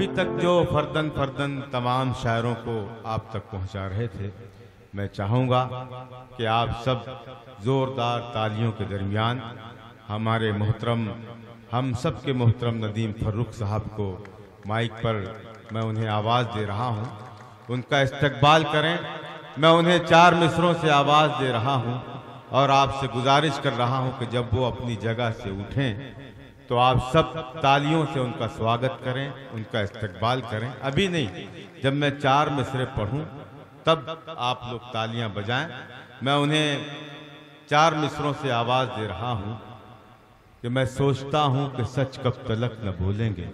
अभी तक जो फर्दन फर्दन तमाम शायरों को आप तक पहुंचा रहे थे, मैं चाहूँगा कि आप सब ज़ोरदार तालियों के दरमियान हमारे मोहतरम, हम सब के मोहतरम नदीम फर्रुख साहब को माइक पर मैं उन्हें आवाज़ दे रहा हूँ, उनका इस्तकबाल करें। मैं उन्हें 4 मिसरों से आवाज़ दे रहा हूँ और आपसे गुजारिश कर रहा हूँ कि जब वो अपनी जगह से उठें तो आप सब तालियों से उनका स्वागत करें, उनका इस्तकबाल करें। अभी नहीं, जब मैं 4 मिसरे पढ़ूं तब आप लोग तालियां बजाएं। मैं उन्हें 4 मिसरों से आवाज़ दे रहा हूं कि मैं सोचता हूं कि सच कब तलक न बोलेंगे,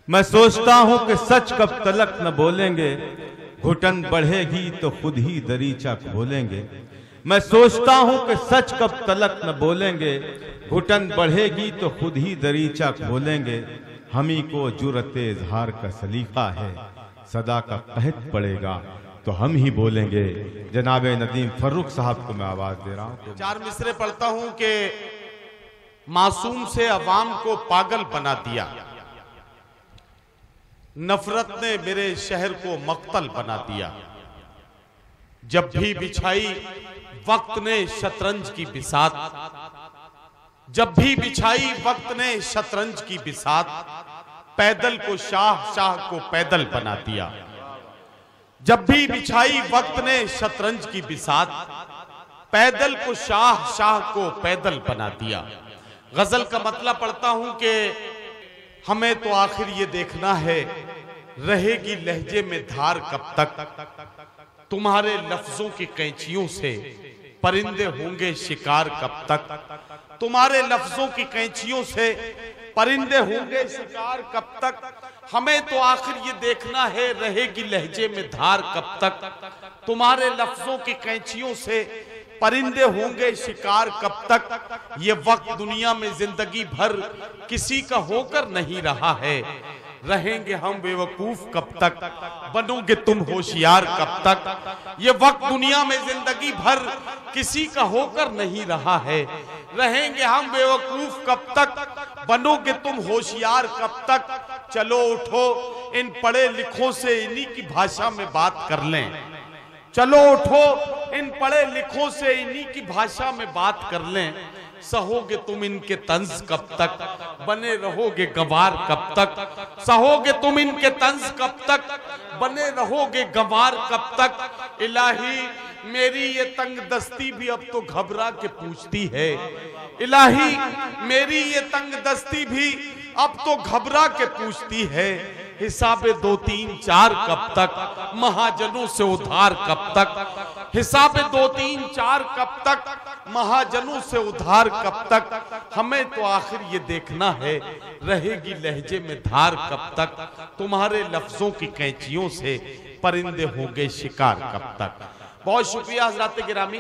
मैं सोचता हूं कि सच कब तलक न बोलेंगे, घुटन बढ़ेगी तो खुद ही दरीचा खोलेंगे। मैं सोचता हूं कि सच कब तलक न बोलेंगे, घुटन बढ़ेगी तो खुद ही दरीचा खोलेंगे। हमी को जुर्रते इज़हार का सलीका है, सदा का कहत पड़ेगा तो हम ही बोलेंगे। जनाब नदीम फर्रुख साहब को मैं आवाज दे रहा हूं। 4 मिसरे पढ़ता हूं कि मासूम से अवाम को पागल बना दिया, नफरत ने मेरे शहर को मक्तल बना दिया। जब भी बिछाई वक्त ने शतरंज की बिसात, जब भी बिछाई वक्त ने शतरंज की बिसात, पैदल को शाह, शाह को पैदल बना दिया। जब भी बिछाई वक्त ने शतरंज की बिसात, पैदल को शाह, शाह को पैदल बना दिया। गजल का मतलब पढ़ता हूं कि हमें तो आखिर ये देखना है, रहेगी लहजे में धार कब तक, तुम्हारे लफ्जों की कैंचियों से परिंदे होंगे शिकार कब तक, तुम्हारे लफ्जों की कैंचियों से परिंदे होंगे शिकार कब तक। हमें तो आखिर ये देखना है, रहेगी लहजे में धार कब तक, तुम्हारे लफ्जों की कैंचियों से परिंदे होंगे शिकार कब तक। ये वक्त दुनिया में जिंदगी भर किसी का होकर नहीं रहा है, रहेंगे हम बेवकूफ कब तक, बनोगे तुम होशियार कब तक। ये वक्त दुनिया में जिंदगी भर किसी का होकर नहीं रहा है, रहेंगे हम बेवकूफ कब तक, बनोगे तुम होशियार कब तक। चलो उठो इन पढ़े लिखों से इन्हीं की भाषा में बात कर लें, चलो उठो इन पढ़े लिखों से इन्हीं की भाषा में बात कर लें। सहोगे तुम इनके तंज कब तक, बने रहोगे गंवार कब तक, सहोगे तुम इनके तंज कब तक, बने रहोगे गंवार कब तक। इलाही मेरी ये तंग दस्ती भी अब तो घबरा के पूछती है, इलाही मेरी ये तंग दस्ती भी अब तो घबरा के पूछती है। हिसाबे 2 3 4 कब तक, महाजनों से उधार कब तक, हिसाबे 2 3 4 कब तक, महाजनों से उधार कब तक। हमें तो आखिर ये देखना है, रहेगी लहजे में धार कब तक, तुम्हारे लफ्जों की कैंचियों से परिंदे होंगे शिकार कब तक। बहुत शुक्रिया हज़रात गिरामी।